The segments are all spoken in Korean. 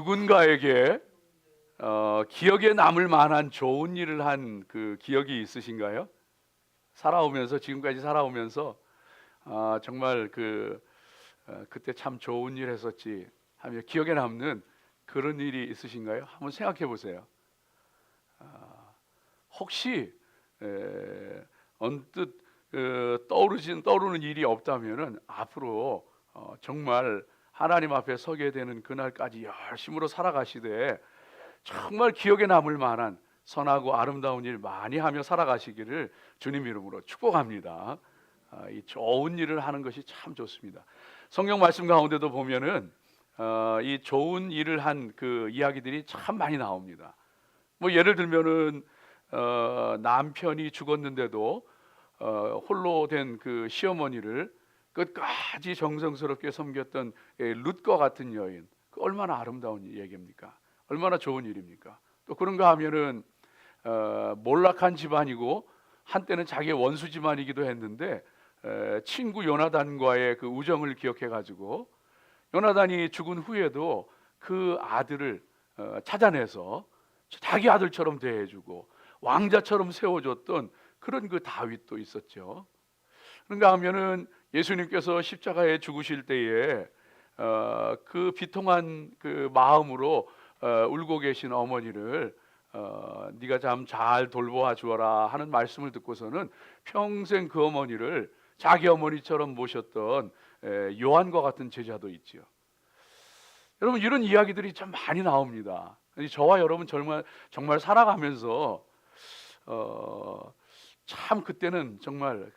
누군가에게 기억에 남을 만한 좋은 일을 한 그 기억이 있으신가요? 살아오면서 지금까지 살아오면서 정말 그때 참 좋은 일 했었지 하며 기억에 남는 그런 일이 있으신가요? 한번 생각해 보세요. 혹시 언뜻 떠오르는 일이 없다면은 앞으로 정말 하나님 앞에 서게 되는 그날까지 열심으로 살아가시되 정말 기억에 남을 만한 선하고 아름다운 일 많이 하며 살아가시기를 주님 이름으로 축복합니다. 이 좋은 일을 하는 것이 참 좋습니다. 성경 말씀 가운데도 보면은 이 좋은 일을 한 그 이야기들이 참 많이 나옵니다. 뭐 예를 들면은 남편이 죽었는데도 홀로 된 그 시어머니를 끝까지 정성스럽게 섬겼던 룻과 같은 여인, 그 얼마나 아름다운 얘기입니까? 얼마나 좋은 일입니까? 또 그런가 하면은 몰락한 집안이고 한때는 자기의 원수 집안이기도 했는데 친구 요나단과의 그 우정을 기억해 가지고 요나단이 죽은 후에도 그 아들을 찾아내서 자기 아들처럼 대해주고 왕자처럼 세워줬던 그런 그 다윗도 있었죠. 그런가 하면은 예수님께서 십자가에 죽으실 때에 그 비통한 그 마음으로 울고 계신 어머니를 네가 참 잘 돌보아 주어라 하는 말씀을 듣고서는 평생 그 어머니를 자기 어머니처럼 모셨던 요한과 같은 제자도 있지요. 여러분 이런 이야기들이 참 많이 나옵니다. 저와 여러분 정말 살아가면서 참 그때는 정말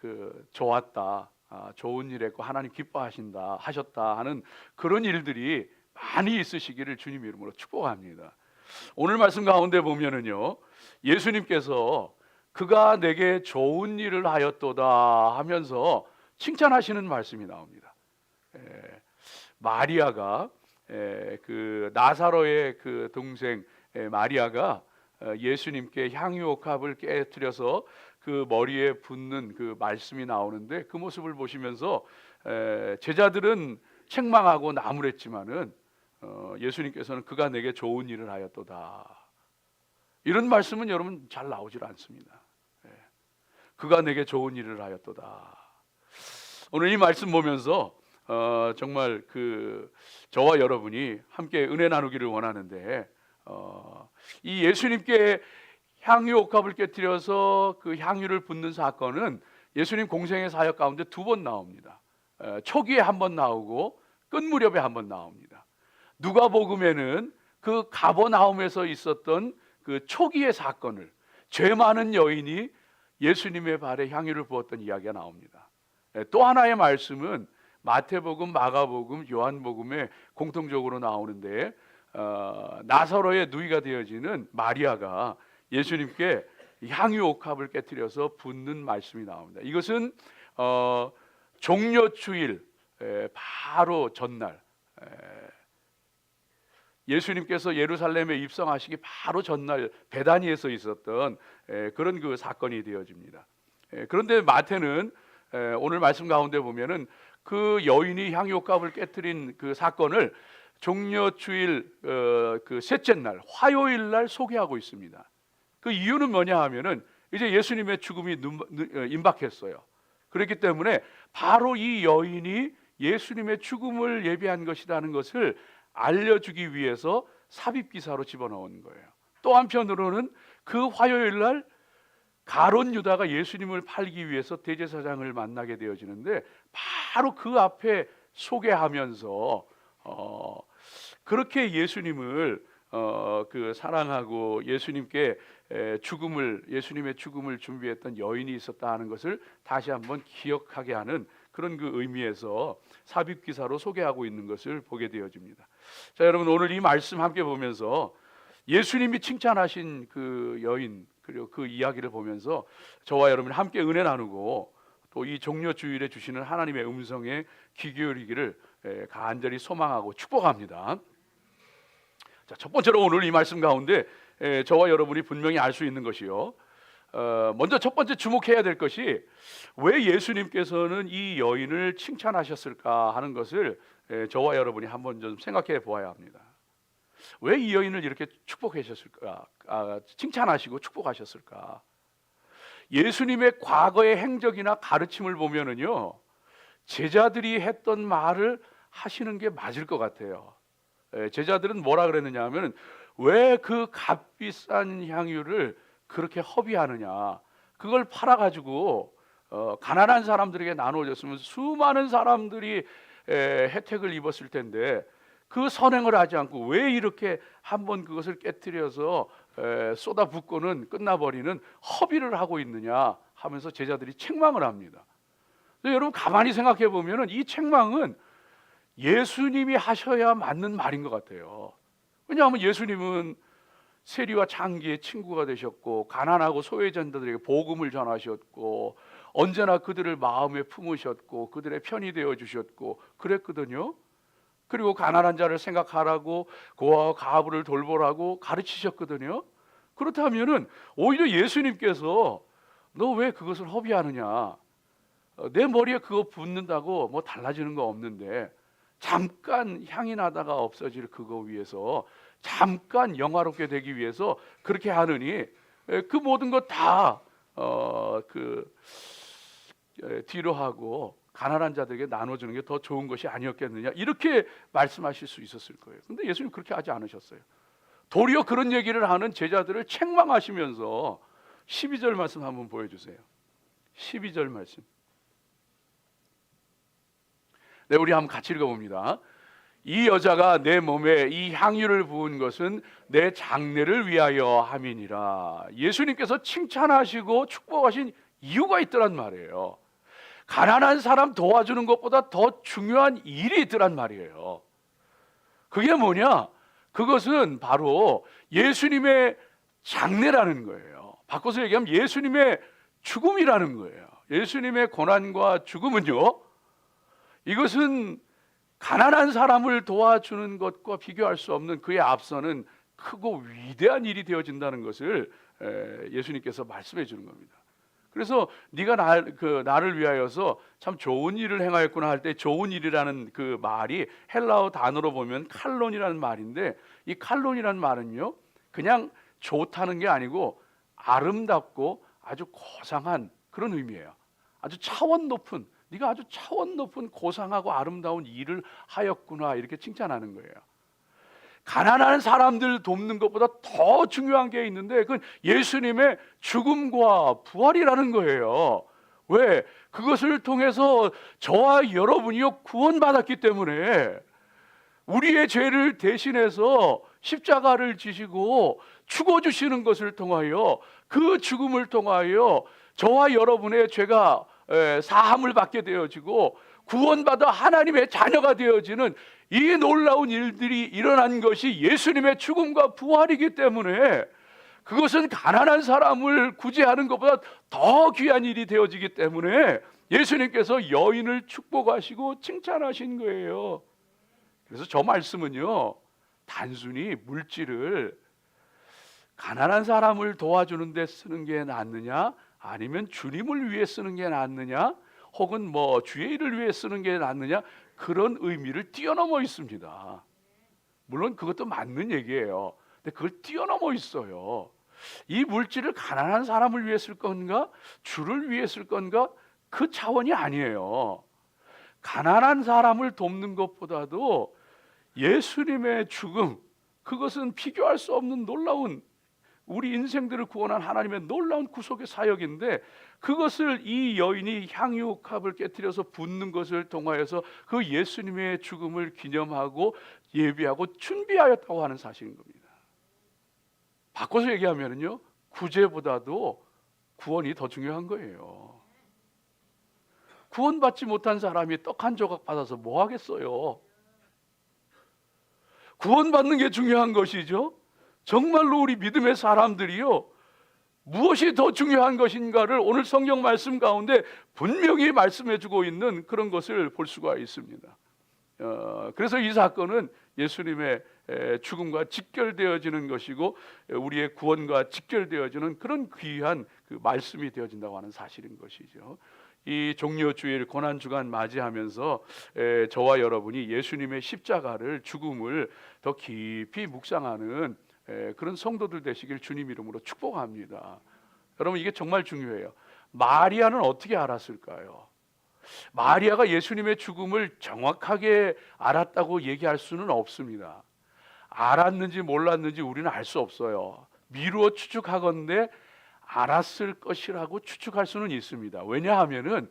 좋았다, 좋은 일 했고 하나님 기뻐하신다 하셨다 하는 그런 일들이 많이 있으시기를 주님 이름으로 축복합니다. 오늘 말씀 가운데 보면은요, 예수님께서 그가 내게 좋은 일을 하였도다 하면서 칭찬하시는 말씀이 나옵니다. 마리아가 그 나사로의 그 동생 마리아가 예수님께 향유옥합을 깨뜨려서 그 머리에 붓는 그 말씀이 나오는데 그 모습을 보시면서 제자들은 책망하고 나무랬지만은 예수님께서는 그가 내게 좋은 일을 하였도다. 이런 말씀은 여러분 잘 나오질 않습니다. 그가 내게 좋은 일을 하였도다. 오늘 이 말씀 보면서 정말 저와 여러분이 함께 은혜 나누기를 원하는데 이 예수님께 향유옥합을 깨뜨려서 그 향유를 붓는 사건은 예수님 공생의 사역 가운데 2번 나옵니다. 초기에 1번 나오고 끝 무렵에 1번 나옵니다. 누가복음에는 그 가버나움에서 있었던 그 초기의 사건을 죄 많은 여인이 예수님의 발에 향유를 부었던 이야기가 나옵니다. 또 하나의 말씀은 마태복음, 마가복음, 요한복음에 공통적으로 나오는데 나사로의 누이가 되어지는 마리아가 예수님께 향유옥합을 깨뜨려서 붓는 말씀이 나옵니다. 이것은 종려주일 바로 전날 예수님께서 예루살렘에 입성하시기 바로 전날 베다니에서 있었던 그런 그 사건이 되어집니다. 그런데 마태는 오늘 말씀 가운데 보면은 그 여인이 향유옥합을 깨뜨린 그 사건을 종려주일 그 셋째 날 화요일 날 소개하고 있습니다. 그 이유는 뭐냐 하면은 이제 예수님의 죽음이 임박했어요. 그렇기 때문에 바로 이 여인이 예수님의 죽음을 예비한 것이라는 것을 알려주기 위해서 삽입기사로 집어넣은 거예요. 또 한편으로는 그 화요일 날 가룟 유다가 예수님을 팔기 위해서 대제사장을 만나게 되어지는데 바로 그 앞에 소개하면서 그렇게 예수님을 사랑하고 예수님의 죽음을 준비했던 여인이 있었다 하는 것을 다시 한번 기억하게 하는 그런 그 의미에서 삽입기사로 소개하고 있는 것을 보게 되어집니다. 자, 여러분 오늘 이 말씀 함께 보면서 예수님이 칭찬하신 그 여인 그리고 그 이야기를 보면서 저와 여러분이 함께 은혜 나누고 또 이 종려주일에 주시는 하나님의 음성에 귀 기울이기를 간절히 소망하고 축복합니다. 자, 첫 번째로 오늘 이 말씀 가운데 저와 여러분이 분명히 알 수 있는 것이요, 먼저 첫 번째 주목해야 될 것이 왜 예수님께서는 이 여인을 칭찬하셨을까 하는 것을 저와 여러분이 한번 좀 생각해 보아야 합니다. 왜 이 여인을 이렇게 축복하셨을까? 칭찬하시고 축복하셨을까? 예수님의 과거의 행적이나 가르침을 보면은요, 제자들이 했던 말을 하시는 게 맞을 것 같아요. 제자들은 뭐라 그랬느냐 하면, 왜 그 값비싼 향유를 그렇게 허비하느냐, 그걸 팔아가지고 가난한 사람들에게 나눠줬으면 수많은 사람들이 혜택을 입었을 텐데 그 선행을 하지 않고 왜 이렇게 한번 그것을 깨뜨려서 쏟아붓고는 끝나버리는 허비를 하고 있느냐 하면서 제자들이 책망을 합니다. 여러분 가만히 생각해 보면 이 책망은 예수님이 하셔야 맞는 말인 것 같아요. 왜냐하면 예수님은 세리와 창기의 친구가 되셨고 가난하고 소외자들에게 복음을 전하셨고 언제나 그들을 마음에 품으셨고 그들의 편이 되어 주셨고 그랬거든요. 그리고 가난한 자를 생각하라고 고아와 가부를 돌보라고 가르치셨거든요. 그렇다면은 오히려 예수님께서 너 왜 그것을 허비하느냐, 내 머리에 그거 붓는다고 뭐 달라지는 거 없는데 잠깐 향이 나다가 없어질 그거 위해서 잠깐 영화롭게 되기 위해서 그렇게 하느니 그 모든 것 다 뒤로 하고 가난한 자들에게 나눠주는 게 더 좋은 것이 아니었겠느냐, 이렇게 말씀하실 수 있었을 거예요. 근데 예수님 그렇게 하지 않으셨어요. 도리어 그런 얘기를 하는 제자들을 책망하시면서 12절 말씀 한번 보여주세요. 12절 말씀. 네, 우리 한번 같이 읽어봅니다. 이 여자가 내 몸에 이 향유를 부은 것은 내 장례를 위하여 함이니라. 예수님께서 칭찬하시고 축복하신 이유가 있더란 말이에요. 가난한 사람 도와주는 것보다 더 중요한 일이 있더란 말이에요. 그게 뭐냐? 그것은 바로 예수님의 장례라는 거예요. 바꿔서 얘기하면 예수님의 죽음이라는 거예요. 예수님의 고난과 죽음은요, 이것은 가난한 사람을 도와주는 것과 비교할 수 없는 그에 앞서는 크고 위대한 일이 되어진다는 것을 예수님께서 말씀해 주는 겁니다. 그래서 네가 나를 위하여서 참 좋은 일을 행하였구나 할 때 좋은 일이라는 그 말이 헬라어 단어로 보면 칼론이라는 말인데, 이 칼론이라는 말은요 그냥 좋다는 게 아니고 아름답고 아주 고상한 그런 의미예요. 아주 차원 높은, 네가 아주 차원 높은 고상하고 아름다운 일을 하였구나, 이렇게 칭찬하는 거예요. 가난한 사람들 돕는 것보다 더 중요한 게 있는데 그건 예수님의 죽음과 부활이라는 거예요. 왜? 그것을 통해서 저와 여러분이요 구원받았기 때문에, 우리의 죄를 대신해서 십자가를 지시고 죽어주시는 것을 통하여, 그 죽음을 통하여 저와 여러분의 죄가 사함을 받게 되어지고 구원받아 하나님의 자녀가 되어지는 이 놀라운 일들이 일어난 것이 예수님의 죽음과 부활이기 때문에, 그것은 가난한 사람을 구제하는 것보다 더 귀한 일이 되어지기 때문에 예수님께서 여인을 축복하시고 칭찬하신 거예요. 그래서 저 말씀은요, 단순히 물질을 가난한 사람을 도와주는 데 쓰는 게 낫느냐, 아니면 주님을 위해 쓰는 게 낫느냐, 혹은 뭐 주의 일을 위해 쓰는 게 낫느냐, 그런 의미를 뛰어넘어 있습니다. 물론 그것도 맞는 얘기예요. 근데 그걸 뛰어넘어 있어요. 이 물질을 가난한 사람을 위해 쓸 건가, 주를 위해 쓸 건가, 그 차원이 아니에요. 가난한 사람을 돕는 것보다도 예수님의 죽음, 그것은 비교할 수 없는 놀라운, 우리 인생들을 구원한 하나님의 놀라운 구속의 사역인데, 그것을 이 여인이 향유값을 깨뜨려서 붓는 것을 통하여서 그 예수님의 죽음을 기념하고 예비하고 준비하였다고 하는 사실인 겁니다. 바꿔서 얘기하면요, 구제보다도 구원이 더 중요한 거예요. 구원받지 못한 사람이 떡 한 조각 받아서 뭐 하겠어요? 구원받는 게 중요한 것이죠. 정말로 우리 믿음의 사람들이요, 무엇이 더 중요한 것인가를 오늘 성경 말씀 가운데 분명히 말씀해 주고 있는 그런 것을 볼 수가 있습니다. 그래서 이 사건은 예수님의 죽음과 직결되어지는 것이고 우리의 구원과 직결되어지는 그런 귀한 그 말씀이 되어진다고 하는 사실인 것이죠. 이 종려주일 고난주간 맞이하면서 저와 여러분이 예수님의 십자가를, 죽음을 더 깊이 묵상하는 그런 성도들 되시길 주님 이름으로 축복합니다. 여러분, 이게 정말 중요해요. 마리아는 어떻게 알았을까요? 마리아가 예수님의 죽음을 정확하게 알았다고 얘기할 수는 없습니다. 알았는지 몰랐는지 우리는 알 수 없어요. 미루어 추측하건대 알았을 것이라고 추측할 수는 있습니다. 왜냐하면은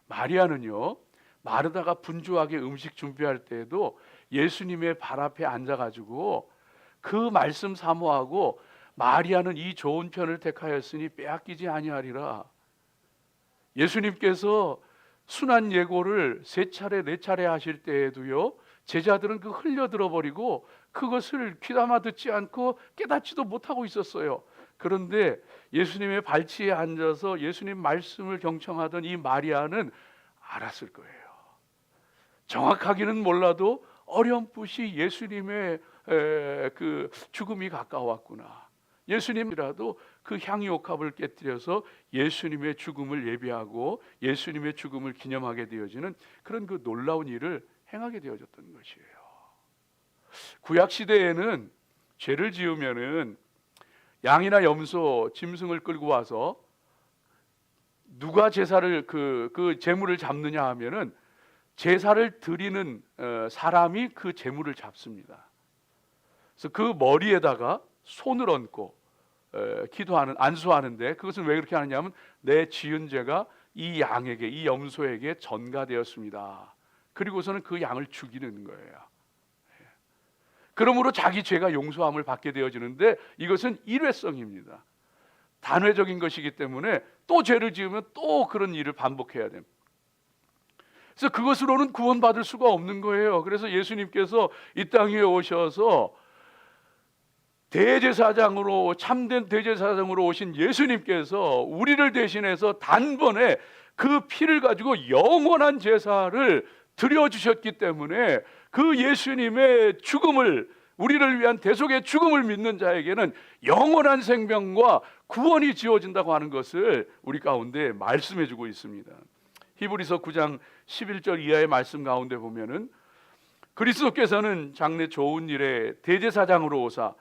마리아는요, 마르다가 분주하게 음식 준비할 때에도 예수님의 발 앞에 앉아가지고 그 말씀 사모하고, 마리아는 이 좋은 편을 택하였으니 빼앗기지 아니하리라. 예수님께서 순환 예고를 3차례 4차례 하실 때에도요, 제자들은 그 흘려 들어버리고 그것을 귀담아 듣지 않고 깨닫지도 못하고 있었어요. 그런데 예수님의 발치에 앉아서 예수님 말씀을 경청하던 이 마리아는 알았을 거예요. 정확하기는 몰라도 어렴풋이 예수님의 그 죽음이 가까웠구나. 예수님이라도 그 향유옥합을 깨뜨려서 예수님의 죽음을 예비하고 예수님의 죽음을 기념하게 되어지는 그런 그 놀라운 일을 행하게 되어졌던 것이에요. 구약 시대에는 죄를 지으면은 양이나 염소, 짐승을 끌고 와서 누가 제사를 그 제물을 잡느냐 하면은 제사를 드리는 사람이 그 제물을 잡습니다. 그래서 그 머리에다가 손을 얹고 기도하는, 안수하는데, 그것은 왜 그렇게 하느냐면 내 지은 죄가 이 양에게, 이 염소에게 전가되었습니다. 그리고서는 그 양을 죽이는 거예요. 그러므로 자기 죄가 용서함을 받게 되어지는데, 이것은 일회성입니다. 단회적인 것이기 때문에 또 죄를 지으면 또 그런 일을 반복해야 됩니다. 그래서 그것으로는 구원받을 수가 없는 거예요. 그래서 예수님께서 이 땅에 오셔서 대제사장으로, 참된 대제사장으로 오신 예수님께서 우리를 대신해서 단번에 그 피를 가지고 영원한 제사를 드려주셨기 때문에 그 예수님의 죽음을, 우리를 위한 대속의 죽음을 믿는 자에게는 영원한 생명과 구원이 지어진다고 하는 것을 우리 가운데 말씀해 주고 있습니다. 히브리서 9장 11절 이하의 말씀 가운데 보면은, 그리스도께서는 장래 좋은 일에 대제사장으로 오사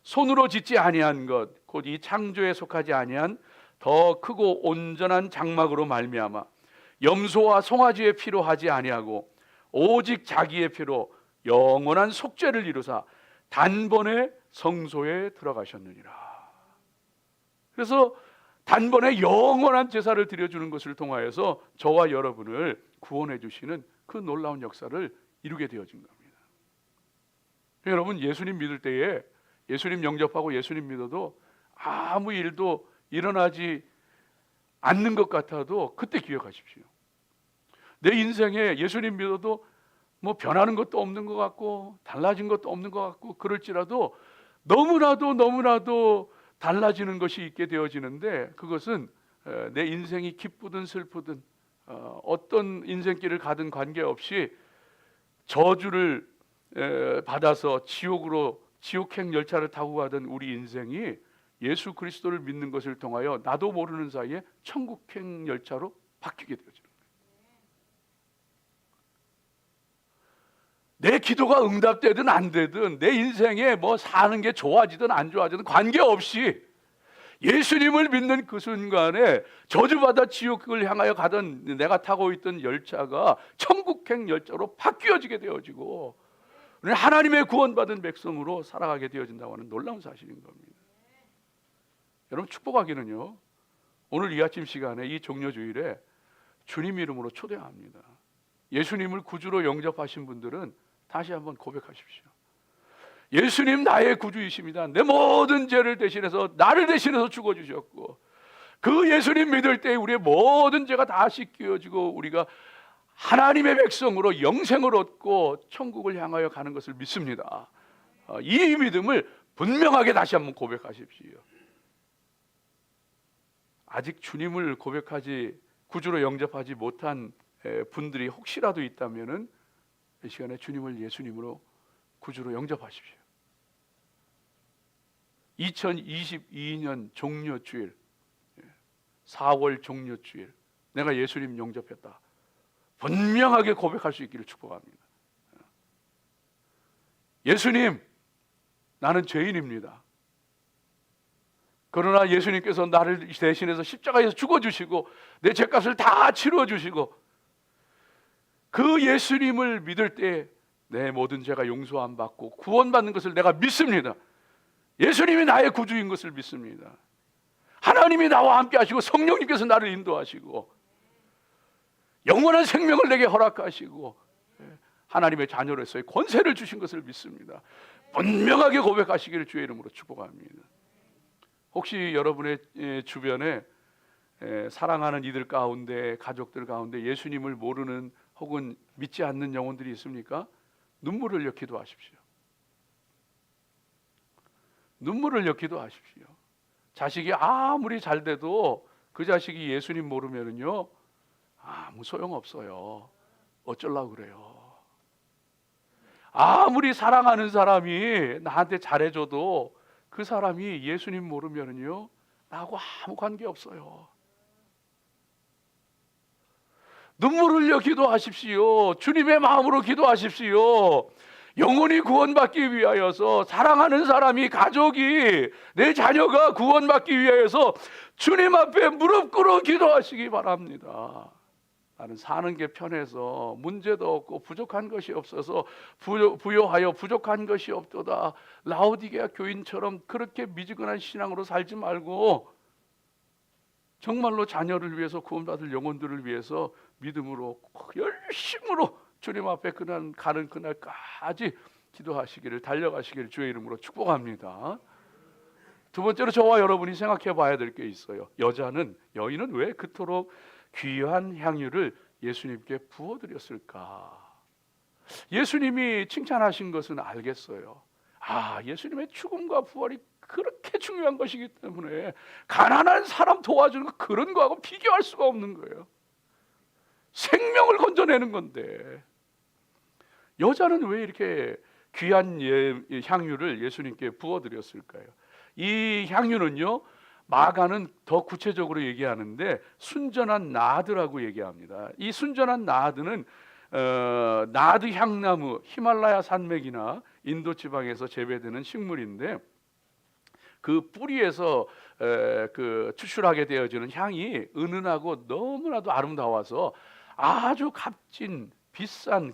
손으로 짓지 아니한 것, 곧 이 창조에 속하지 아니한 더 크고 온전한 장막으로 말미암아 염소와 송아지의 피로 하지 아니하고 오직 자기의 피로 영원한 속죄를 이루사 단번에 성소에 들어가셨느니라. 그래서 단번에 영원한 제사를 드려주는 것을 통하여서 저와 여러분을 구원해 주시는 그 놀라운 역사를 이루게 되어진 겁니다. 여러분, 예수님 믿을 때에, 예수님 영접하고 예수님 믿어도 아무 일도 일어나지 않는 것 같아도 그때 기억하십시오. 내 인생에 예수님 믿어도 뭐 변하는 것도 없는 것 같고 달라진 것도 없는 것 같고 그럴지라도 너무나도 달라지는 것이 있게 되어지는데, 그것은 내 인생이 기쁘든 슬프든 어떤 인생길을 가든 관계없이 저주를 받아서 지옥행 열차를 타고 가던 우리 인생이 예수 그리스도를 믿는 것을 통하여 나도 모르는 사이에 천국행 열차로 바뀌게 되어지는 거예요. 내 기도가 응답되든 안 되든, 내 인생에 뭐 사는 게 좋아지든 안 좋아지든 관계없이 예수님을 믿는 그 순간에 저주받아 지옥을 향하여 가던 내가 타고 있던 열차가 천국행 열차로 바뀌어지게 되어지고 하나님의 구원받은 백성으로 살아가게 되어진다고 하는 놀라운 사실인 겁니다. 여러분, 축복하기는요, 오늘 이 아침 시간에 이 종려주일에 주님 이름으로 초대합니다. 예수님을 구주로 영접하신 분들은 다시 한번 고백하십시오. 예수님 나의 구주이십니다. 내 모든 죄를 대신해서, 나를 대신해서 죽어주셨고, 그 예수님 믿을 때 우리의 모든 죄가 다 씻겨지고 우리가 하나님의 백성으로 영생을 얻고 천국을 향하여 가는 것을 믿습니다. 이 믿음을 분명하게 다시 한번 고백하십시오. 아직 주님을 고백하지, 구주로 영접하지 못한 분들이 혹시라도 있다면은 이 시간에 주님을 예수님으로 구주로 영접하십시오. 2022년 종려주일, 4월 종려주일, 내가 예수님 영접했다, 분명하게 고백할 수 있기를 축복합니다. 예수님, 나는 죄인입니다. 그러나 예수님께서 나를 대신해서 십자가에서 죽어주시고 내 죄값을 다 치루어주시고 그 예수님을 믿을 때 내 모든 죄가 용서함 받고 구원받는 것을 내가 믿습니다. 예수님이 나의 구주인 것을 믿습니다. 하나님이 나와 함께 하시고 성령님께서 나를 인도하시고 영원한 생명을 내게 허락하시고 하나님의 자녀로서의 권세를 주신 것을 믿습니다. 분명하게 고백하시기를 주의 이름으로 축복합니다. 혹시 여러분의 주변에 사랑하는 이들 가운데, 가족들 가운데 예수님을 모르는 혹은 믿지 않는 영혼들이 있습니까? 눈물을 흘려 기도하십시오. 눈물을 흘려 기도하십시오. 자식이 아무리 잘 돼도 그 자식이 예수님 모르면은요 아무 소용없어요. 어쩌려고 그래요. 아무리 사랑하는 사람이 나한테 잘해줘도 그 사람이 예수님 모르면은요 나하고 아무 관계없어요. 눈물을 흘려 기도하십시오. 주님의 마음으로 기도하십시오. 영혼이 구원받기 위하여서, 사랑하는 사람이, 가족이, 내 자녀가 구원받기 위하여서 주님 앞에 무릎 꿇어 기도하시기 바랍니다. 나는 사는 게 편해서 문제도 없고 부족한 것이 없어서 부요하여 부족한 것이 없도다. 라오디게아 교인처럼 그렇게 미지근한 신앙으로 살지 말고 정말로 자녀를 위해서, 구원받을 영혼들을 위해서 믿음으로 열심으로 주님 앞에 가는 그날까지 기도하시기를, 달려가시기를 주의 이름으로 축복합니다. 두 번째로 저와 여러분이 생각해 봐야 될 게 있어요. 여인은 왜 그토록 귀한 향유를 예수님께 부어드렸을까? 예수님이 칭찬하신 것은 알겠어요. 예수님의 죽음과 부활이 그렇게 중요한 것이기 때문에 가난한 사람 도와주는 거, 그런 거하고 비교할 수가 없는 거예요. 생명을 건져내는 건데 여자는 왜 이렇게 귀한 향유를 예수님께 부어드렸을까요? 이 향유는요, 마가는 더 구체적으로 얘기하는데 순전한 나드라고 얘기합니다. 이 순전한 나드는 나드 향나무, 히말라야 산맥이나 인도 지방에서 재배되는 식물인데 그 뿌리에서 추출하게 되어지는 향이 은은하고 너무나도 아름다워서 아주 값진 비싼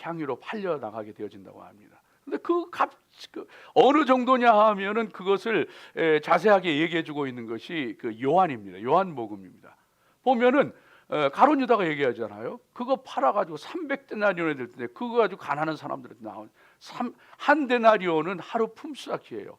향유로 팔려 나가게 되어진다고 합니다. 근데 어느 정도냐 하면은 그것을 자세하게 얘기해주고 있는 것이 요한입니다. 요한복음입니다. 보면은 가룟 유다가 얘기하잖아요. 그거 팔아가지고 300데나리온이 될 텐데 그거 가지고 가난한 사람들한테 나온 한 데나리온은 하루 품삯이에요.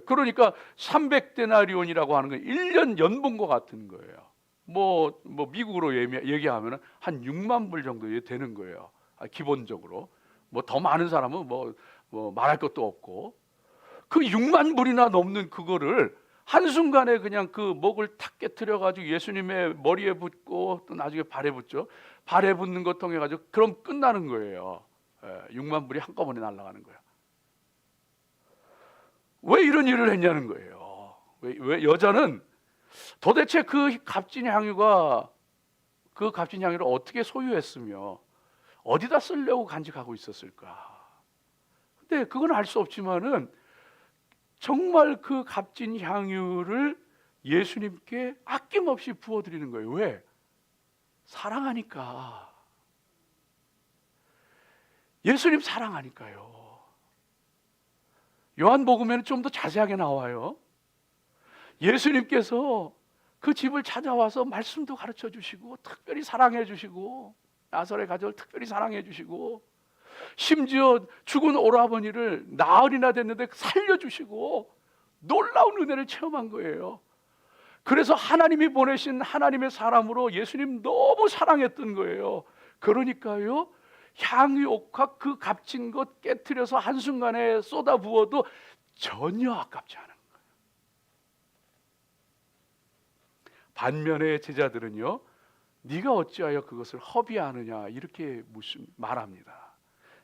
그러니까 300데나리온이라고 하는 건 1년 연봉과 같은 거예요. 뭐 미국으로 얘기하면 한 6만 불 정도 되는 거예요. 기본적으로. 뭐 더 많은 사람은 뭐 말할 것도 없고, 그 6만 불이나 넘는 그거를 한순간에 그냥 그 목을 탁 깨트려 가지고 예수님의 머리에 붓고 또 나중에 발에 붙죠. 발에 붙는 것 통해 가지고 그럼 끝나는 거예요. 6만 불이 한꺼번에 날아가는 거예요. 왜 이런 일을 했냐는 거예요. 왜 여자는 도대체 그 값진 향유를 어떻게 소유했으며 어디다 쓰려고 간직하고 있었을까? 근데 그건 알 수 없지만은 정말 그 값진 향유를 예수님께 아낌없이 부어드리는 거예요. 왜? 사랑하니까. 예수님 사랑하니까요. 요한복음에는 좀 더 자세하게 나와요. 예수님께서 그 집을 찾아와서 말씀도 가르쳐 주시고 특별히 사랑해 주시고 나사렛 가족을 특별히 사랑해 주시고 심지어 죽은 오라버니를 나흘이나 됐는데 살려주시고 놀라운 은혜를 체험한 거예요. 그래서 하나님이 보내신 하나님의 사람으로 예수님 너무 사랑했던 거예요. 그러니까요, 향유 옥합 그 값진 것 깨트려서 한순간에 쏟아 부어도 전혀 아깝지 않은 거예요. 반면에 제자들은요, 네가 어찌하여 그것을 허비하느냐 이렇게 말합니다.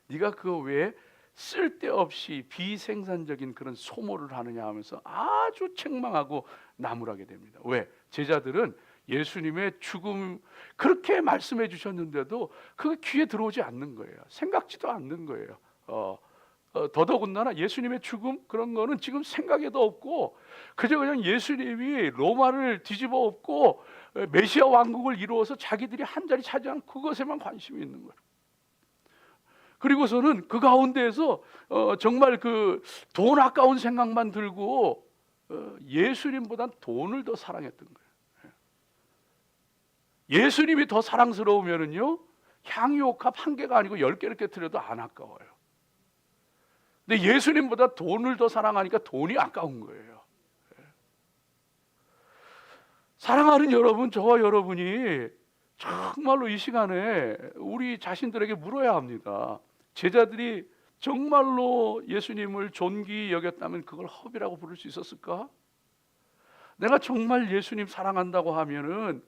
네가 그거 왜 쓸데없이 비생산적인 그런 소모를 하느냐 하면서 아주 책망하고 나무라게 됩니다. 왜? 제자들은 예수님의 죽음 그렇게 말씀해 주셨는데도 그게 귀에 들어오지 않는 거예요. 생각지도 않는 거예요. 더더군다나 예수님의 죽음 그런 거는 지금 생각에도 없고 그저 그냥 예수님이 로마를 뒤집어 엎고 메시아 왕국을 이루어서 자기들이 한 자리 차지한 그것에만 관심이 있는 거예요. 그리고서는 그 가운데에서 정말 그 돈 아까운 생각만 들고 예수님보단 돈을 더 사랑했던 거예요. 예수님이 더 사랑스러우면은요 향유옥합 한 개가 아니고 10개를 깨뜨려도 안 아까워요. 근데 예수님보다 돈을 더 사랑하니까 돈이 아까운 거예요. 사랑하는 여러분, 저와 여러분이 정말로 이 시간에 우리 자신들에게 물어야 합니다. 제자들이 정말로 예수님을 존귀 여겼다면 그걸 허비라고 부를 수 있었을까? 내가 정말 예수님 사랑한다고 하면은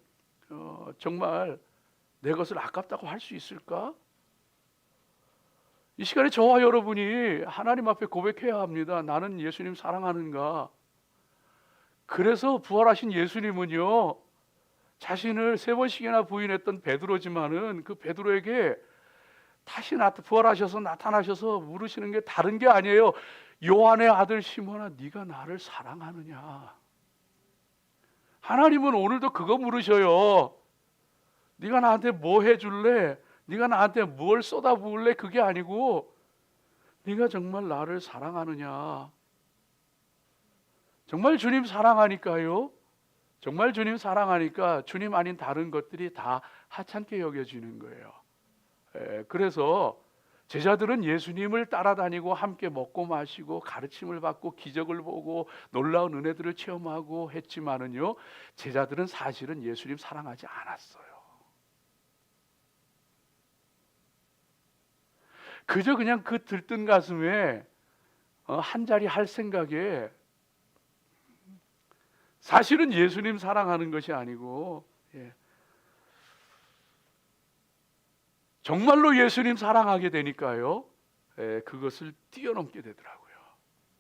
정말 내 것을 아깝다고 할 수 있을까? 이 시간에 저와 여러분이 하나님 앞에 고백해야 합니다. 나는 예수님 사랑하는가? 그래서 부활하신 예수님은요 자신을 3번씩이나 부인했던 베드로지만은 그 베드로에게 다시 부활하셔서 나타나셔서 물으시는 게 다른 게 아니에요. 요한의 아들 시몬아, 네가 나를 사랑하느냐? 하나님은 오늘도 그거 물으셔요. 네가 나한테 뭐 해줄래? 네가 나한테 뭘 쏟아부을래? 그게 아니고 네가 정말 나를 사랑하느냐? 정말 주님 사랑하니까요. 정말 주님 사랑하니까 주님 아닌 다른 것들이 다 하찮게 여겨지는 거예요. 그래서 제자들은 예수님을 따라다니고 함께 먹고 마시고 가르침을 받고 기적을 보고 놀라운 은혜들을 체험하고 했지만은요 제자들은 사실은 예수님 사랑하지 않았어요. 그저 그냥 그 들뜬 가슴에 한 자리 할 생각에 사실은 예수님 사랑하는 것이 아니고 정말로 예수님 사랑하게 되니까요 그것을 뛰어넘게 되더라고요.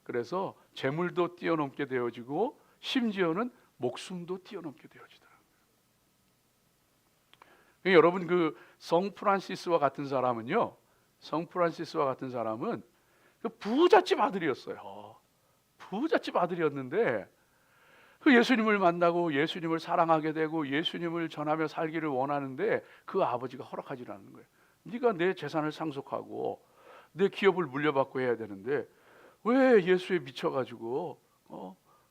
그래서 재물도 뛰어넘게 되어지고 심지어는 목숨도 뛰어넘게 되어지더라고요. 여러분 그 성 프란시스와 같은 사람은요 성 프란시스와 같은 사람은 그 부잣집 아들이었어요. 부잣집 아들이었는데 그 예수님을 만나고 예수님을 사랑하게 되고 예수님을 전하며 살기를 원하는데 그 아버지가 허락하지 않는 거예요. 네가 내 재산을 상속하고 내 기업을 물려받고 해야 되는데 왜 예수에 미쳐가지고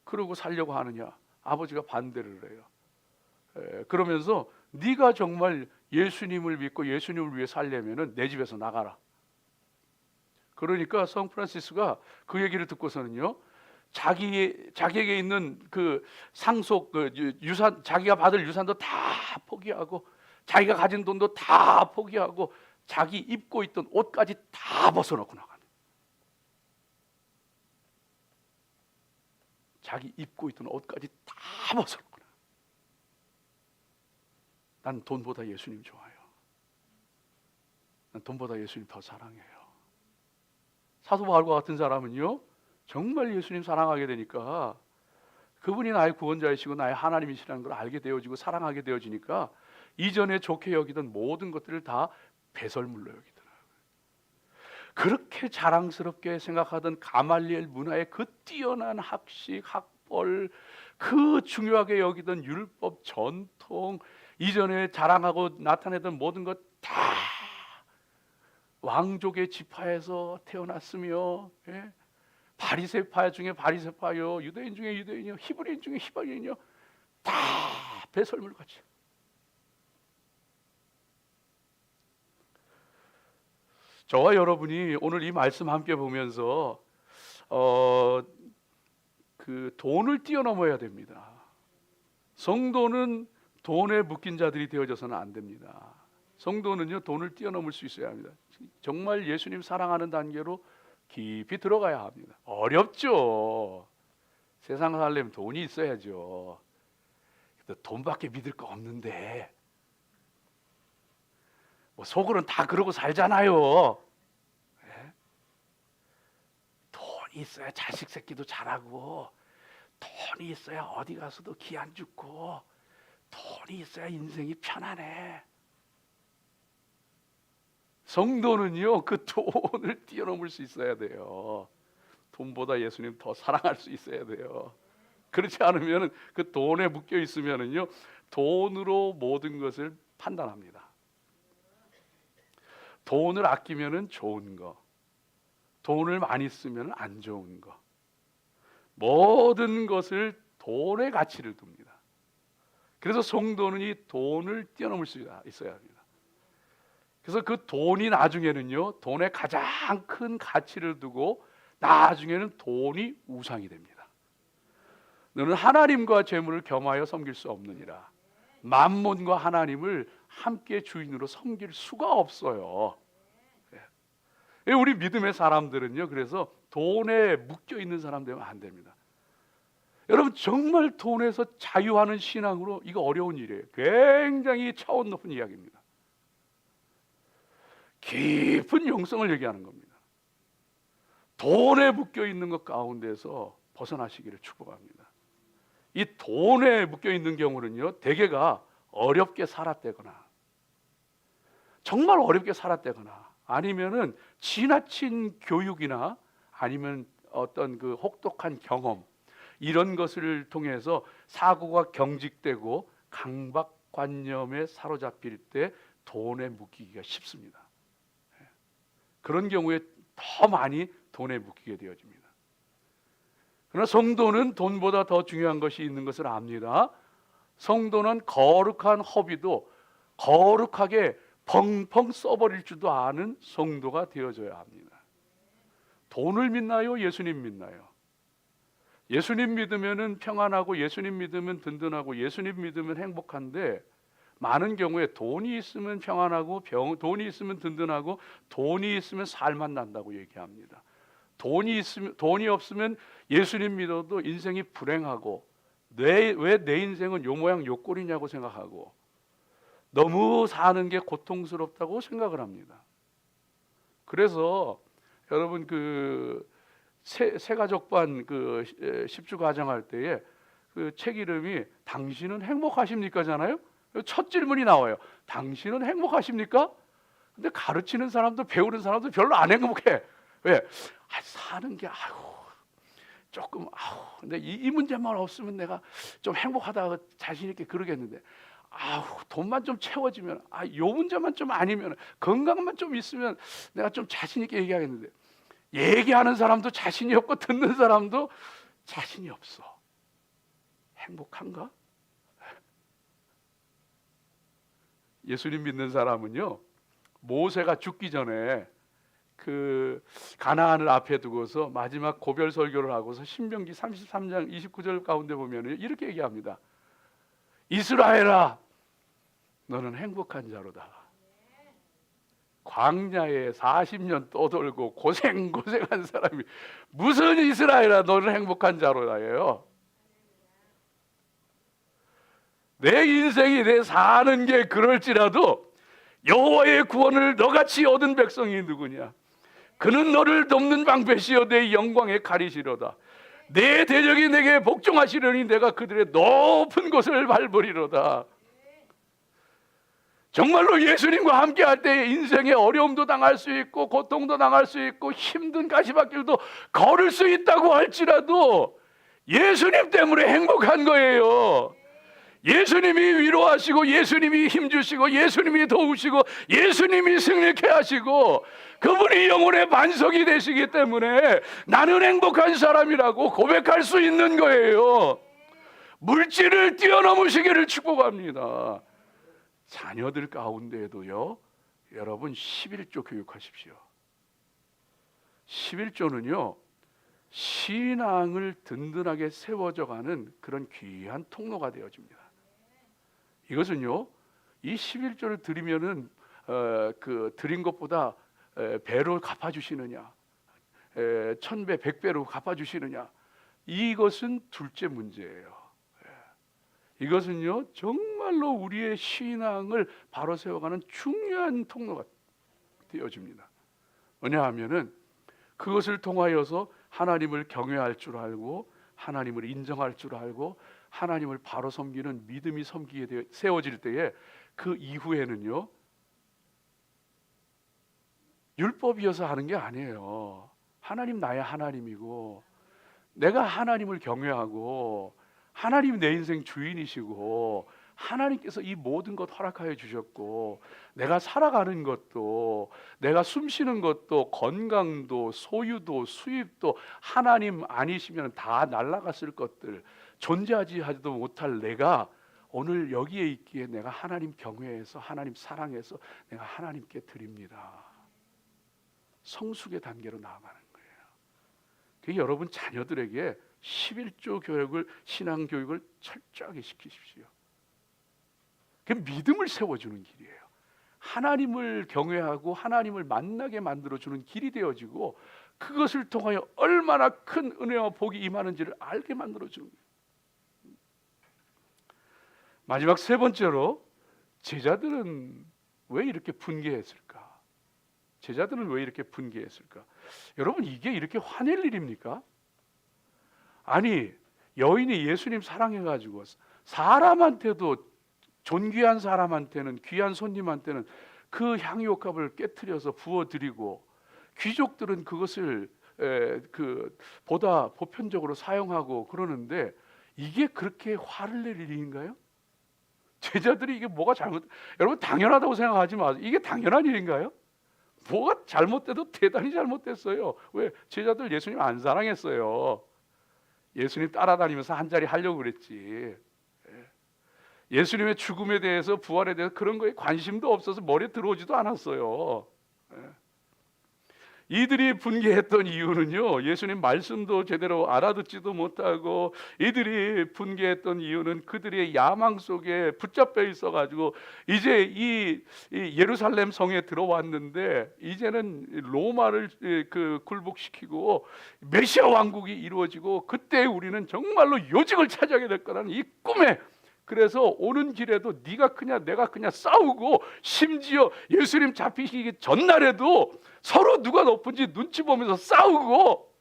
그러고 살려고 하느냐? 아버지가 반대를 해요. 그러면서 네가 정말 예수님을 믿고 예수님을 위해 살려면은 내 집에서 나가라. 그러니까 성 프란시스가 그 얘기를 듣고서는요. 자기에게 있는 그 상속 그 유산 자기가 받을 유산도 다 포기하고 자기가 가진 돈도 다 포기하고 자기 입고 있던 옷까지 다 벗어놓고 나가는. 자기 입고 있던 옷까지 다 벗어놓고 나가는. 난 돈보다 예수님 좋아요. 난 돈보다 예수님 더 사랑해요. 사도 바울과 같은 사람은요 정말 예수님 사랑하게 되니까 그분이 나의 구원자이시고 나의 하나님이시라는 걸 알게 되어지고 사랑하게 되어지니까 이전에 좋게 여기던 모든 것들을 다 배설물로 여기더라고요. 그렇게 자랑스럽게 생각하던 가말리엘 문화의 그 뛰어난 학식, 학벌, 그 중요하게 여기던 율법, 전통, 이전에 자랑하고 나타내던 모든 것 다 왕족의 지파에서 태어났으며 바리새파 중에 바리새파요, 유대인 중에 유대인이요, 히브리인 중에 히브리인이요, 다 배설물 같이. 저와 여러분이 오늘 이 말씀 함께 보면서 그 돈을 뛰어넘어야 됩니다. 성도는 돈에 묶인 자들이 되어져서는 안 됩니다. 성도는요 돈을 뛰어넘을 수 있어야 합니다. 정말 예수님 사랑하는 단계로 깊이 들어가야 합니다. 어렵죠. 세상 살려면 돈이 있어야죠. 돈밖에 믿을 거 없는데 뭐 속으로는 다 그러고 살잖아요. 네? 돈이 있어야 자식 새끼도 잘하고, 돈이 있어야 어디 가서도 기 안 죽고, 돈이 있어야 인생이 편안해. 성도는요, 그 돈을 뛰어넘을 수 있어야 돼요. 돈보다 예수님 더 사랑할 수 있어야 돼요. 그렇지 않으면 그 돈에 묶여 있으면은요, 돈으로 모든 것을 판단합니다. 돈을 아끼면은 좋은 거, 돈을 많이 쓰면 안 좋은 거, 모든 것을 돈의 가치를 둡니다. 그래서 성도는 이 돈을 뛰어넘을 수 있어야 합니다. 그래서 그 돈이 나중에는요, 돈의 가장 큰 가치를 두고 나중에는 돈이 우상이 됩니다. 너는 하나님과 재물을 겸하여 섬길 수 없느니라. 만몬과 하나님을 함께 주인으로 섬길 수가 없어요. 우리 믿음의 사람들은요, 그래서 돈에 묶여 있는 사람 되면 안 됩니다. 여러분, 정말 돈에서 자유하는 신앙으로 이거 어려운 일이에요. 굉장히 차원 높은 이야기입니다. 깊은 영성을 얘기하는 겁니다. 돈에 묶여 있는 것 가운데서 벗어나시기를 축복합니다. 이 돈에 묶여 있는 경우는요, 대개가 어렵게 살았다거나, 정말 어렵게 살았다거나, 아니면은 지나친 교육이나 아니면 어떤 그 혹독한 경험, 이런 것을 통해서 사고가 경직되고 강박관념에 사로잡힐 때 돈에 묶이기가 쉽습니다. 그런 경우에 더 많이 돈에 묶이게 되어집니다. 그러나 성도는 돈보다 더 중요한 것이 있는 것을 압니다. 성도는 거룩한 허비도 거룩하게 펑펑 써버릴 줄도 아는 성도가 되어져야 합니다. 돈을 믿나요? 예수님 믿나요? 예수님 믿으면 평안하고, 예수님 믿으면 든든하고, 예수님 믿으면 행복한데, 많은 경우에 돈이 있으면 평안하고, 돈이 있으면 든든하고, 돈이 있으면 살만 난다고 얘기합니다. 돈이 없으면 예수님 믿어도 인생이 불행하고, 왜 내 인생은 요 모양 요 꼴이냐고 생각하고, 너무 사는 게 고통스럽다고 생각을 합니다. 그래서 여러분, 그 세가족반 그 10주 가정할 때에 그 책 이름이 당신은 행복하십니까잖아요. 첫 질문이 나와요. 당신은 행복하십니까? 근데 가르치는 사람도 배우는 사람도 별로 안 행복해. 왜? 사는 게 조금 근데 이 문제만 없으면 내가 좀 행복하다고 자신 있게 그러겠는데, 돈만 좀 채워지면, 요 문제만 좀 아니면, 건강만 좀 있으면 내가 좀 자신 있게 얘기하겠는데, 얘기하는 사람도 자신이 없고 듣는 사람도 자신이 없어. 행복한가? 예수님 믿는 사람은요, 모세가 죽기 전에 그 가나안을 앞에 두고서 마지막 고별 설교를 하고서 신명기 33장 29절 가운데 보면 이렇게 얘기합니다. 이스라엘아, 너는 행복한 자로다. 광야에 40년 떠돌고 고생한 사람이 무슨 이스라엘아, 너는 행복한 자로다예요. 내 인생이, 내 사는 게 그럴지라도 여호와의 구원을 너같이 얻은 백성이 누구냐? 그는 너를 돕는 방패시여 내 영광의 가리시로다. 내 대적이 내게 복종하시려니 내가 그들의 높은 곳을 밟으리로다. 정말로 예수님과 함께 할 때 인생의 어려움도 당할 수 있고, 고통도 당할 수 있고, 힘든 가시밭길도 걸을 수 있다고 할지라도 예수님 때문에 행복한 거예요. 예수님이 위로하시고, 예수님이 힘주시고, 예수님이 도우시고, 예수님이 승리케 하시고, 그분이 영혼의 반석이 되시기 때문에 나는 행복한 사람이라고 고백할 수 있는 거예요. 물질을 뛰어넘으시기를 축복합니다. 자녀들 가운데에도요, 여러분 11조 교육하십시오. 11조는요, 신앙을 든든하게 세워져가는 그런 귀한 통로가 되어집니다. 이것은요, 이 11조를 드리면은 그 드린 것보다 배로 갚아주시느냐, 1000배 100배로 갚아주시느냐, 이것은 둘째 문제예요. 이것은요, 정말로 우리의 신앙을 바로 세워가는 중요한 통로가 되어집니다. 왜냐하면은 그것을 통하여서 하나님을 경외할 줄 알고, 하나님을 인정할 줄 알고, 하나님을 바로 섬기는 믿음이 세워질 때에 그 이후에는요, 율법이어서 하는 게 아니에요. 하나님 나의 하나님이고, 내가 하나님을 경외하고, 하나님이 내 인생 주인이시고, 하나님께서 이 모든 것 허락하여 주셨고, 내가 살아가는 것도, 내가 숨쉬는 것도, 건강도, 소유도, 수입도 하나님 아니시면 다 날아갔을 것들, 존재하지 하지도 못할 내가 오늘 여기에 있기에 내가 하나님 경외해서, 하나님 사랑해서 내가 하나님께 드립니다. 성숙의 단계로 나아가는 거예요. 그게 여러분 자녀들에게 11조 교육을, 신앙 교육을 철저하게 시키십시오. 그게 믿음을 세워주는 길이에요. 하나님을 경외하고 하나님을 만나게 만들어주는 길이 되어지고, 그것을 통하여 얼마나 큰 은혜와 복이 임하는지를 알게 만들어주는 거예요. 마지막 세 번째로, 제자들은 왜 이렇게 분개했을까? 제자들은 왜 이렇게 분개했을까? 여러분, 이게 이렇게 화낼 일입니까? 아니, 여인이 예수님 사랑해가지고 사람한테도, 존귀한 사람한테는, 귀한 손님한테는 그 향유옥합을 깨트려서 부어드리고, 귀족들은 그것을 보다 보편적으로 사용하고 그러는데, 이게 그렇게 화를 낼 일인가요? 제자들이 이게 뭐가 여러분 당연하다고 생각하지 마세요. 이게 당연한 일인가요? 뭐가 잘못돼도 대단히 잘못됐어요. 왜? 제자들 예수님 안 사랑했어요. 예수님 따라다니면서 한 자리 하려고 그랬지. 예수님의 죽음에 대해서, 부활에 대해서 그런 거에 관심도 없어서 머리에 들어오지도 않았어요. 이들이 분개했던 이유는요, 예수님 말씀도 제대로 알아듣지도 못하고, 이들이 분개했던 이유는 그들의 야망 속에 붙잡혀 있어가지고, 이제 이 예루살렘 성에 들어왔는데 이제는 로마를 굴복시키고 메시아 왕국이 이루어지고, 그때 우리는 정말로 요직을 차지하게 될 거라는 이 꿈에, 그래서 오는 길에도 네가 크냐 내가 크냐 싸우고, 심지어 예수님 잡히시기 전날에도 서로 누가 높은지 눈치 보면서 싸우고,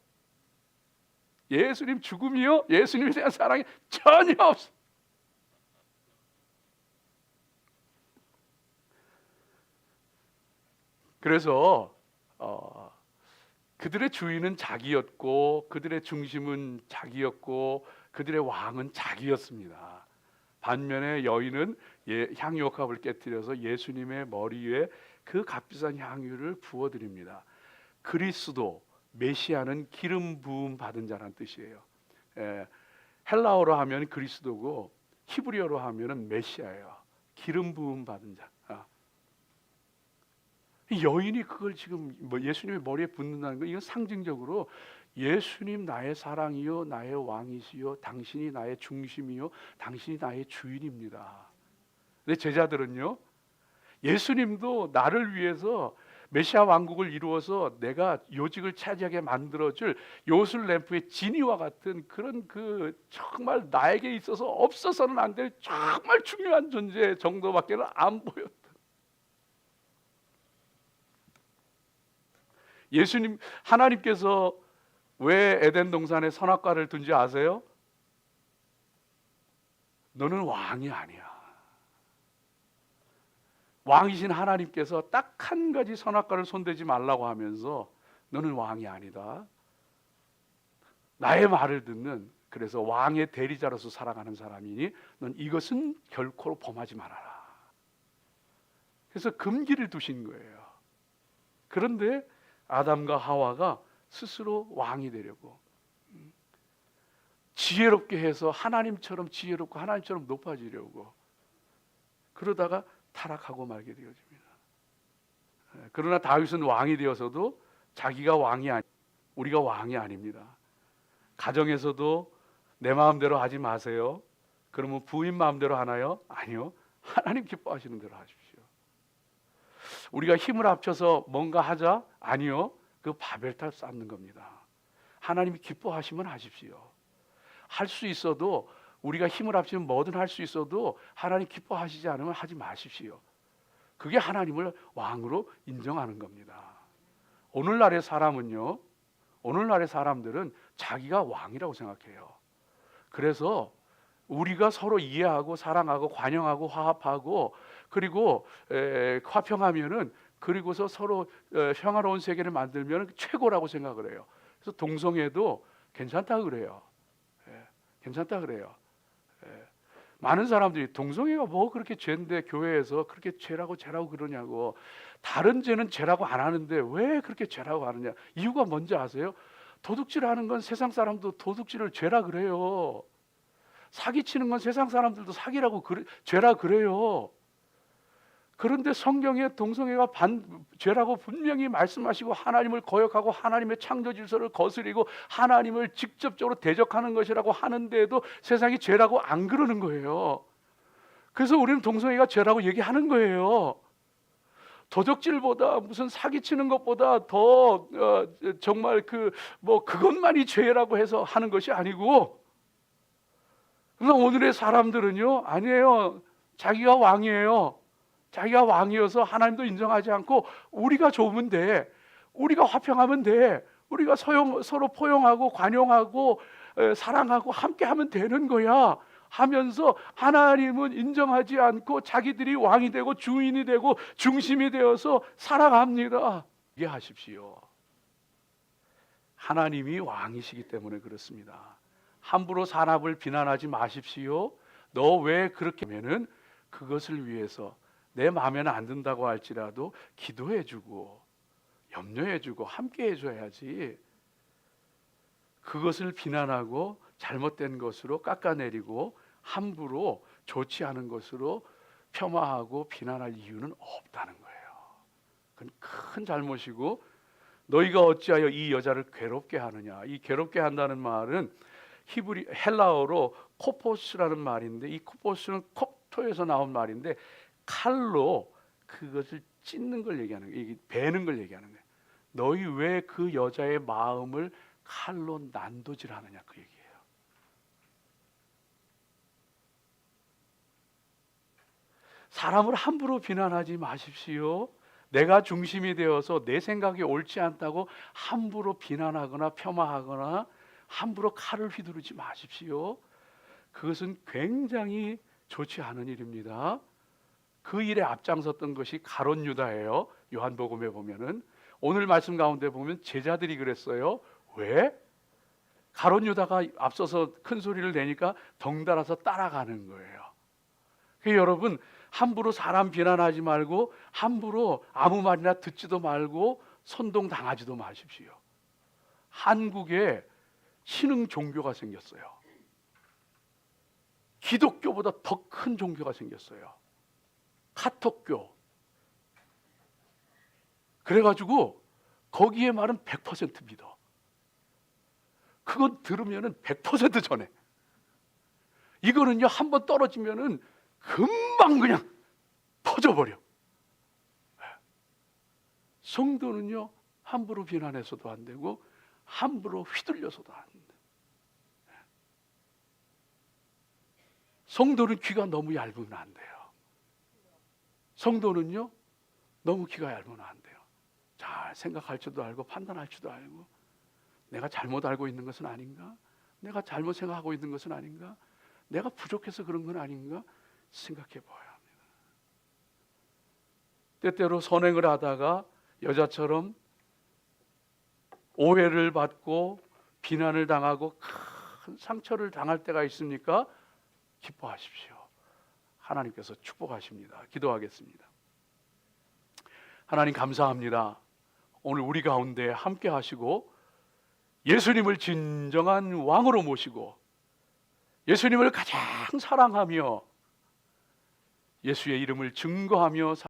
예수님 죽음이요, 예수님에 대한 사랑이 전혀 없어. 그래서 그들의 주인은 자기였고, 그들의 중심은 자기였고, 그들의 왕은 자기였습니다. 반면에 여인은 향유옥합을 깨뜨려서 예수님의 머리 위에 그 값비싼 향유를 부어드립니다. 그리스도, 메시아는 기름 부음 받은 자란 뜻이에요. 헬라어로 하면 그리스도고, 히브리어로 하면 메시아예요. 기름 부음 받은 자. 여인이 그걸 지금 예수님의 머리에 붓는다는 거, 이건 상징적으로 예수님 나의 사랑이요, 나의 왕이시요, 당신이 나의 중심이요, 당신이 나의 주인입니다. 근데 제자들은요, 예수님도 나를 위해서 메시아 왕국을 이루어서 내가 요직을 차지하게 만들어줄 요술램프의 진이와 같은 그런 정말 나에게 있어서 없어서는 안 될 정말 중요한 존재 정도밖에 안 보였다. 하나님께서 왜 에덴 동산에 선악과를 둔지 아세요? 너는 왕이 아니야. 왕이신 하나님께서 딱 한 가지 선악과를 손대지 말라고 하면서, 너는 왕이 아니다. 나의 말을 듣는, 그래서 왕의 대리자로서 살아가는 사람이니 넌 이것은 결코 범하지 말아라. 그래서 금기를 두신 거예요. 그런데 아담과 하와가 스스로 왕이 되려고, 지혜롭게 해서 하나님처럼 지혜롭고 하나님처럼 높아지려고 그러다가 타락하고 말게 되어집니다. 그러나 다윗은 왕이 되어서도 자기가 우리가 왕이 아닙니다. 가정에서도 내 마음대로 하지 마세요. 그러면 부인 마음대로 하나요? 아니요. 하나님 기뻐하시는 대로 하십시오. 우리가 힘을 합쳐서 뭔가 하자? 아니요. 그 바벨탑 쌓는 겁니다. 하나님이 기뻐하시면 하십시오. 할 수 있어도, 우리가 힘을 합치면 뭐든 할 수 있어도 하나님 기뻐하시지 않으면 하지 마십시오. 그게 하나님을 왕으로 인정하는 겁니다. 오늘날의 사람은요, 오늘날의 사람들은 자기가 왕이라고 생각해요. 그래서 우리가 서로 이해하고 사랑하고 관용하고 화합하고 그리고 화평하면은 그리고서 서로 평화로운 세계를 만들면 최고라고 생각을 해요. 그래서 동성애도 괜찮다 그래요. 예, 괜찮다 그래요. 예. 많은 사람들이 동성애가 뭐 그렇게 죄인데 교회에서 그렇게 죄라고 그러냐고. 다른 죄는 죄라고 안 하는데 왜 그렇게 죄라고 하느냐. 이유가 뭔지 아세요? 도둑질하는 건 세상 사람도 도둑질을 죄라 그래요. 사기치는 건 세상 사람들도 사기라고 죄라 그래요. 그런데 성경에 동성애가 죄라고 분명히 말씀하시고 하나님을 거역하고 하나님의 창조 질서를 거스리고 하나님을 직접적으로 대적하는 것이라고 하는데도 세상이 죄라고 안 그러는 거예요. 그래서 우리는 동성애가 죄라고 얘기하는 거예요. 도적질보다 무슨 사기치는 것보다 더 정말 그것만이 죄라고 해서 하는 것이 아니고, 그러나 오늘의 사람들은요 아니에요. 자기가 왕이에요. 자기가 왕이어서 하나님도 인정하지 않고 우리가 좋으면 돼, 우리가 화평하면 돼, 우리가 서로 포용하고 관용하고 사랑하고 함께하면 되는 거야 하면서 하나님은 인정하지 않고 자기들이 왕이 되고 주인이 되고 중심이 되어서 살아갑니다. 이해하십시오. 하나님이 왕이시기 때문에 그렇습니다. 함부로 사람을 비난하지 마십시오. 너 왜 그렇게 하면은 그것을 위해서 내 마음에는 안 든다고 할지라도 기도해주고 염려해주고 함께 해줘야지, 그것을 비난하고 잘못된 것으로 깎아내리고 함부로 좋지 않은 것으로 폄하하고 비난할 이유는 없다는 거예요. 그건 큰 잘못이고, 너희가 어찌하여 이 여자를 괴롭게 하느냐. 이 괴롭게 한다는 말은 헬라어로 코포스라는 말인데, 이 코포스는 콥토에서 나온 말인데 칼로 그것을 찢는 걸 얘기하는 거예요. 베는 걸 얘기하는 거예요. 너희 왜 그 여자의 마음을 칼로 난도질하느냐, 그 얘기예요. 사람을 함부로 비난하지 마십시오. 내가 중심이 되어서 내 생각이 옳지 않다고 함부로 비난하거나 폄하하거나 함부로 칼을 휘두르지 마십시오. 그것은 굉장히 좋지 않은 일입니다. 그 일에 앞장섰던 것이 가룟 유다예요. 요한복음에 보면은, 오늘 말씀 가운데 보면 제자들이 그랬어요. 왜? 가룟 유다가 앞서서 큰 소리를 내니까 덩달아서 따라가는 거예요. 그러니까 여러분, 함부로 사람 비난하지 말고 함부로 아무 말이나 듣지도 말고 선동당하지도 마십시오. 한국에 신흥 종교가 생겼어요. 기독교보다 더 큰 종교가 생겼어요. 카톡교. 그래가지고 거기에 말은 100% 믿어. 그거 들으면은 100% 전해. 이거는요 한번 떨어지면은 금방 그냥 퍼져버려. 성도는요 함부로 비난해서도 안 되고 함부로 휘둘려서도 안 돼. 성도는 귀가 너무 얇으면 안 돼요. 성도는요 너무 귀가 얇으면 안 돼요. 잘 생각할 줄도 알고 판단할 줄도 알고, 내가 잘못 알고 있는 것은 아닌가, 내가 잘못 생각하고 있는 것은 아닌가, 내가 부족해서 그런 건 아닌가 생각해 봐야 합니다. 때때로 선행을 하다가 여자처럼 오해를 받고 비난을 당하고 큰 상처를 당할 때가 있습니까? 기뻐하십시오. 하나님께서 축복하십니다. 기도하겠습니다. 하나님 감사합니다. 오늘 우리 가운데 함께 하시고 예수님을 진정한 왕으로 모시고 예수님을 가장 사랑하며 예수의 이름을 증거하며